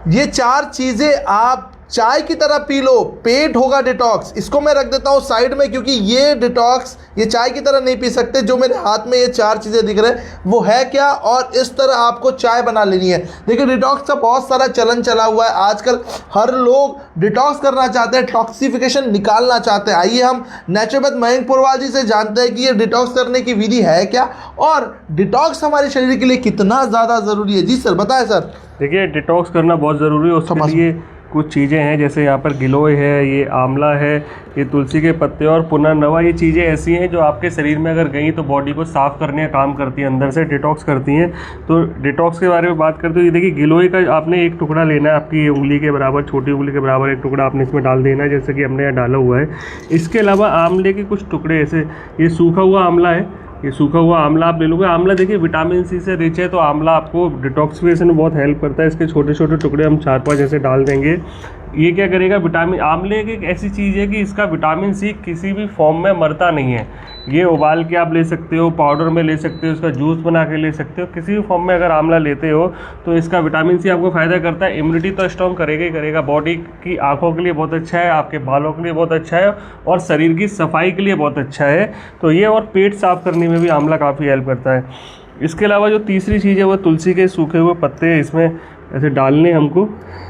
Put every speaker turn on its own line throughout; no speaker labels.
ये 4 चीजें आप चाय की तरह पी लो, पेट होगा डिटॉक्स। इसको मैं रख देता हूँ साइड में, क्योंकि ये डिटॉक्स ये चाय की तरह नहीं पी सकते। जो मेरे हाथ में ये 4 चीज़ें दिख रहे हैं वो है क्या, और इस तरह आपको चाय बना लेनी है। देखिए डिटॉक्स का बहुत सारा चलन चला हुआ है आजकल, हर लोग डिटॉक्स करना चाहते हैं, टॉक्सिफिकेशन निकालना चाहते हैं। आइए हम नेचुरोपैथ मयंक पुरवाल जी से जानते हैं कि ये डिटॉक्स करने की विधि है क्या, और डिटॉक्स हमारे शरीर के लिए कितना ज़्यादा ज़रूरी है। जी सर बताएं सर।
देखिए डिटॉक्स करना बहुत ज़रूरी है, उसके लिए कुछ चीज़ें हैं, जैसे यहाँ पर गिलोय है, ये आंवला है, ये तुलसी के पत्ते और पुनर्नवा। ये चीज़ें ऐसी हैं जो आपके शरीर में अगर गई तो बॉडी को साफ़ करने का काम करती हैं, अंदर से डिटॉक्स करती हैं। तो डिटॉक्स के बारे में बात करते हो, ये देखिए गिलोय का आपने एक टुकड़ा लेना है, आपकी उंगली के बराबर, छोटी उंगली के बराबर एक टुकड़ा आपने इसमें डाल देना है, जैसे कि हमने यहाँ डाला हुआ है। इसके अलावा आंवले के कुछ टुकड़े, ऐसे ये सूखा हुआ आंवला है, ये सूखा हुआ आंवला आप ले लोगे। आंवला देखिए विटामिन सी से रिच है, तो आंवला आपको डिटॉक्सिफिकेशन में बहुत हेल्प करता है। इसके छोटे छोटे टुकड़े हम 4-5 ऐसे डाल देंगे। ये क्या करेगा, विटामिन, आंवले एक ऐसी चीज़ है कि इसका विटामिन सी किसी भी फॉर्म में मरता नहीं है। ये उबाल के आप ले सकते हो, पाउडर में ले सकते हो, इसका जूस बना के ले सकते हो, किसी भी फॉर्म में अगर आंवला लेते हो तो इसका विटामिन सी आपको फ़ायदा करता है। इम्यूनिटी तो स्ट्रॉन्ग करेगा ही करेगा, बॉडी की आँखों के लिए बहुत अच्छा है, आपके बालों के लिए बहुत अच्छा है, और शरीर की सफाई के लिए बहुत अच्छा है। तो ये, और पेट साफ़ करने में भी आंवला काफ़ी हेल्प करता है। इसके अलावा जो तीसरी चीज़ है वो तुलसी के सूखे हुए पत्ते हैं, इसमें ऐसे डालने हमको।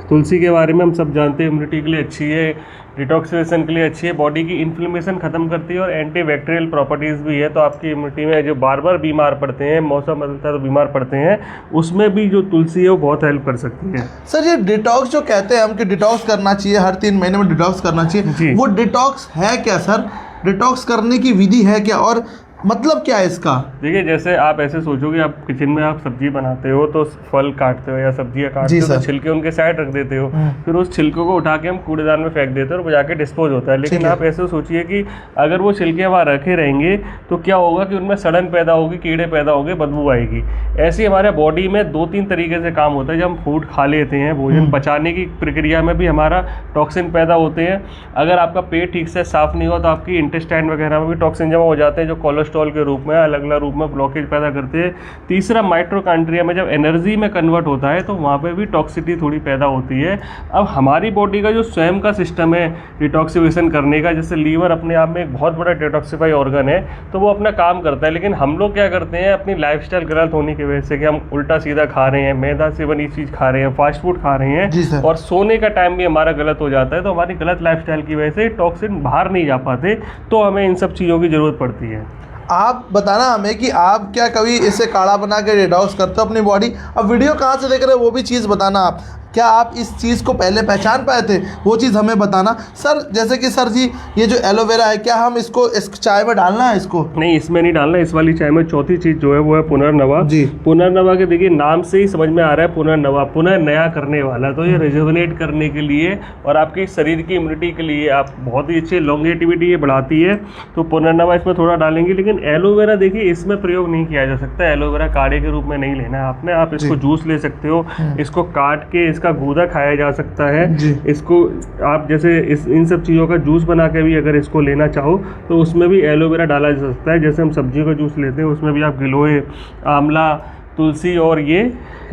तुलसी के बारे में हम सब जानते हैं, इम्यूनिटी के लिए अच्छी है, डिटॉक्सिफिकेशन के लिए अच्छी है, बॉडी की इन्फ्लेमेशन ख़त्म करती है, और एंटीबैक्टीरियल प्रॉपर्टीज़ भी है। तो आपकी इम्यूनिटी में जो बार बार बीमार पड़ते हैं, मौसम बदलता है तो बीमार पड़ते हैं, उसमें भी जो तुलसी है वो बहुत हेल्प कर सकती है।
सर ये डिटॉक्स जो कहते हैं हम कि डिटॉक्स करना चाहिए, हर 3 महीने में डिटॉक्स करना चाहिए, वो डिटॉक्स है क्या सर? डिटॉक्स करने की विधि है क्या, और मतलब क्या है इसका? देखिए
जैसे आप ऐसे सोचोगे, आप किचन में आप सब्जी बनाते हो तो फल काटते हो या सब्जियां काटते हो तो छिलके उनके साइड रख देते हो, फिर उस छिलकों को उठा के हम कूड़ेदान में फेंक देते हो और वो जाके डिस्पोज होता है। लेकिन आप ऐसे सोचिए कि अगर वो छिलके वहाँ रखे रहेंगे तो क्या होगा कि उनमें सड़न पैदा होगी, कीड़े पैदा होंगे, बदबू आएगी। ऐसे हमारे बॉडी में 2-3 तरीके से काम होता है। जब हम फूड खा लेते हैं, भोजन पचाने की प्रक्रिया में भी हमारा टॉक्सिन पैदा होते हैं। अगर आपका पेट ठीक से साफ नहीं हुआ तो आपकी इंटेस्टाइन वगैरह में भी टॉक्सिन जमा हो जाते हैं, जो कोलेस्ट्रॉल के रूप में, अलग अलग रूप में ब्लॉकेज पैदा करते हैं। तीसरा, माइटोकॉन्ड्रिया में जब एनर्जी में कन्वर्ट होता है तो वहाँ पे भी टॉक्सिसिटी थोड़ी पैदा होती है। अब हमारी बॉडी का जो स्वयं का सिस्टम है डिटॉक्सिफिकेशन करने का, जैसे लीवर अपने आप में एक बहुत बड़ा डिटॉक्सिफाई ऑर्गन है, तो वो अपना काम करता है। लेकिन हम लोग क्या करते हैं, अपनी लाइफस्टाइल गलत होने की वजह से, कि हम उल्टा सीधा खा रहे हैं, मैदा से बनी चीज़ खा रहे हैं, फास्ट फूड खा रहे हैं, और सोने का टाइम भी हमारा गलत हो जाता है। तो हमारी गलत लाइफस्टाइल की वजह से टॉक्सिन बाहर नहीं जा पाते, तो हमें इन सब चीज़ों की ज़रूरत पड़ती है।
आप बताना हमें कि आप क्या कभी इसे काढ़ा बना के डिटॉक्स करते हो अपनी बॉडी? अब वीडियो कहाँ से देख रहे हो वो भी चीज़ बताना। आप क्या आप इस चीज़ को पहले पहचान पाए थे, वो चीज़ हमें बताना। सर जैसे कि सर जी ये जो एलोवेरा है, क्या हम इसको इस चाय में डालना है? इसको
नहीं, इसमें नहीं डालना। इस वाली चाय में चौथी चीज़ जो है वो है पुनर्नवा जी। पुनर्नवा के देखिए नाम से ही समझ में आ रहा है, पुनर्नवा, पुनः नया करने वाला। तो ये रिजुवनेट करने के लिए और आपके शरीर की इम्यूनिटी के लिए आप बहुत ही अच्छी लॉन्गेटिविटी ये बढ़ाती है। तो पुनर्नवा इसमें थोड़ा डालेंगे। लेकिन एलोवेरा देखिए इसमें प्रयोग नहीं किया जा सकता। एलोवेरा काढ़े के रूप में नहीं लेना है आपने। आप इसको जूस ले सकते हो, इसको काट के इसका गूदा खाया जा सकता है। इसको आप जैसे इन सब चीज़ों का जूस बना के भी अगर इसको लेना चाहो तो उसमें भी एलोवेरा डाला जा सकता है। जैसे हम सब्जियों का जूस लेते हैं उसमें भी आप गिलोय, आंवला, तुलसी और ये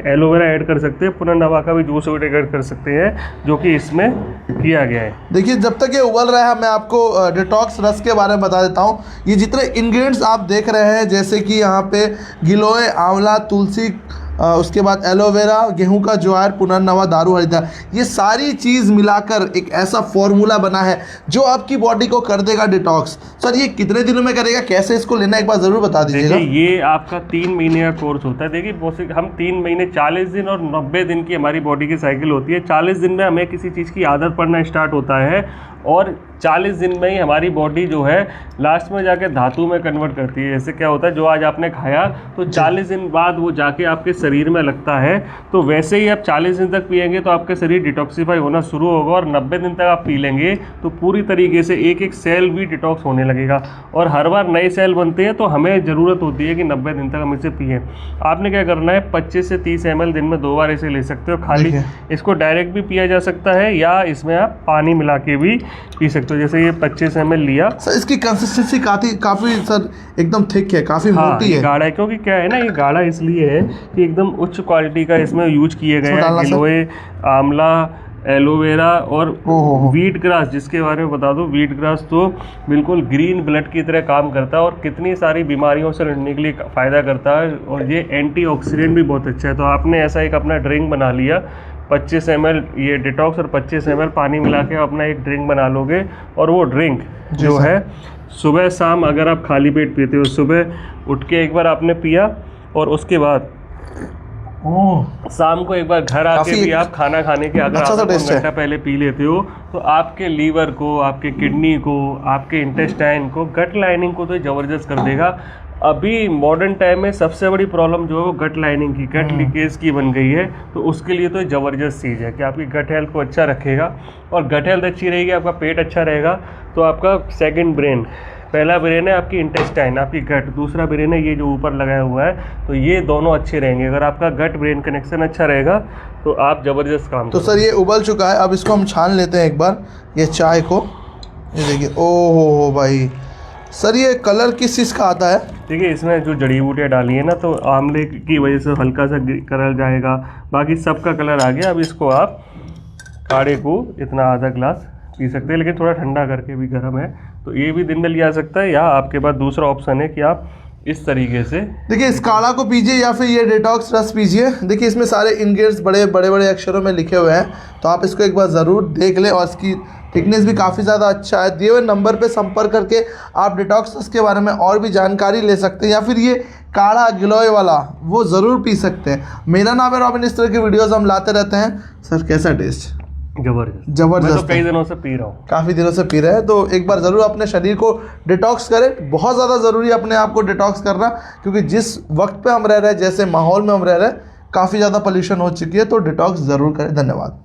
एलोवेरा ऐड कर सकते हैं। पुनर्नवा का भी जूस ऐड कर सकते हैं, जो कि इसमें किया गया है।
देखिए जब तक ये उबल रहा है मैं आपको डिटॉक्स रस के बारे में बता देता हूँ। ये जितने इंग्रेडिएंट्स आप देख रहे हैं, जैसे कि यहाँ पे गिलोय, आंवला, तुलसी, उसके बाद एलोवेरा, गेहूं का ज्वार, पुनर्नवा, दारू हल्दी, ये सारी चीज़ मिलाकर एक ऐसा फॉर्मूला बना है जो आपकी बॉडी को कर देगा डिटॉक्स। सर ये कितने दिनों में करेगा, कैसे इसको लेना, एक बार ज़रूर बता दीजिएगा।
ये आपका 3 महीने का कोर्स होता है। देखिए हम 3 महीने, 40 दिन और 90 दिन की हमारी बॉडी की साइकिल होती है। 40 दिन में हमें किसी चीज़ की आदत पड़ना स्टार्ट होता है और 40 दिन में ही हमारी बॉडी जो है लास्ट में जाके धातु में कन्वर्ट करती है। जैसे क्या होता है, जो आज आपने खाया तो 40 दिन बाद वो जाके आपके शरीर में लगता है। तो वैसे ही आप 40 दिन तक पिएंगे तो आपका शरीर डिटॉक्सिफाई होना शुरू होगा, और 90 दिन तक आप पी लेंगे तो पूरी तरीके से एक एक सेल भी डिटॉक्स होने लगेगा। और हर बार नए सेल बनते हैं, तो हमें ज़रूरत होती है कि 90 दिन तक हम इसे पिएँ। आपने क्या करना है, 25 से 30 ml दिन में 2 बार इसे ले सकते हो। खाली इसको डायरेक्ट भी पिया जा सकता है, या इसमें आप पानी मिला के भी पी सकते हो। जैसे ये 25 ml लिया।
सर इसकी कंसिस्टेंसी काफ़ी सर एकदम थिक है, काफ़ी मोटी
ये
है।
गाढ़ा है, क्योंकि क्या है ना, ये गाढ़ा इसलिए है कि एकदम उच्च क्वालिटी का इसमें यूज किया
इसमें
गया है।
डालना सर?
गिलोय, आंवला, एलोवेरा और
ओहो।
वीट ग्रास, जिसके बारे में बता दूं, वीट ग्रास तो बिल्कुल ग्रीन ब्लड की तरह काम करता है और कितनी सारी बीमारियों से लड़ने के लिए फ़ायदा करता है, और ये एंटीऑक्सीडेंट भी बहुत अच्छा है। तो आपने ऐसा एक अपना ड्रिंक बना लिया, 25 ml ये डिटॉक्स और 25 ml पानी मिला के अपना एक ड्रिंक बना लोगे, और वो ड्रिंक जो
सर।
है सुबह शाम अगर आप खाली पेट पीते हो, सुबह उठ के एक बार आपने पिया और उसके बाद
ओह,
शाम को एक बार घर आके
काफी
भी आप खाना खाने के अगर
अच्छा सा
आधा
टेस्ट है।
घंटा पहले पी लेते हो, तो आपके लीवर को, आपके किडनी को, आपके इंटेस्टाइन को, गट लाइनिंग को तो ज़बरदस्त कर देगा। अभी मॉडर्न टाइम में सबसे बड़ी प्रॉब्लम जो है वो गट लाइनिंग की, गट लीकेज की बन गई है। तो उसके लिए तो ज़बरदस्त चीज़ है कि आपकी गट हेल्थ को अच्छा रखेगा, और गट हेल्थ अच्छी रहेगी, आपका पेट अच्छा रहेगा, तो आपका सेकंड ब्रेन, पहला ब्रेन है आपकी इंटेस्टाइन, आपकी गट, दूसरा ब्रेन है ये जो ऊपर लगाया हुआ है, तो ये दोनों अच्छे रहेंगे। अगर आपका गट ब्रेन कनेक्शन अच्छा रहेगा तो आप ज़बरदस्त काम
तो सर ये उबल चुका है, अब इसको हम छान लेते हैं एक बार, ये चाय को। ये देखिए, ओहो हो भाई, सर ये कलर किस चीज़ का आता है?
देखिए, इसमें जो जड़ी बूटियाँ डाली है ना, तो आंवले की वजह से हल्का सा कलर जाएगा, बाकी सबका कलर आ गया। अब इसको आप काढ़े को इतना आधा ग्लास पी सकते हैं, लेकिन थोड़ा ठंडा करके, भी गर्म है तो ये भी दिन में लिया सकता है, या आपके पास दूसरा ऑप्शन है कि आप इस तरीके से,
देखिए इस काढ़ा को पीजिए या फिर ये डिटॉक्स रस पीजिए। देखिए इसमें सारे इंग्रेडिएंट्स बड़े बड़े अक्षरों में लिखे हुए हैं, तो आप इसको एक बार ज़रूर देख लें। और इसकी थिकनेस भी काफ़ी ज़्यादा अच्छा है। दिए हुए नंबर पे संपर्क करके आप डिटॉक्स रस के बारे में और भी जानकारी ले सकते हैं, या फिर ये काढ़ा गिलोय वाला वो ज़रूर पी सकते हैं। मेरा नाम है रॉबिन, इस तरह की वीडियोज़ हम लाते रहते हैं। सर कैसा टेस्ट?
जबरदस्त। मैं तो कई दिनों से पी रहा हूँ,
काफ़ी दिनों से पी रहे हैं, तो एक बार ज़रूर अपने शरीर को डिटॉक्स करें। बहुत ज़्यादा ज़रूरी है अपने आप को डिटॉक्स करना, क्योंकि जिस वक्त पे हम रह रहे हैं, जैसे माहौल में हम रह रहे हैं, काफ़ी ज़्यादा पोल्यूशन हो चुकी है, तो डिटॉक्स ज़रूर करें। धन्यवाद।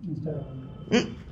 Instagram.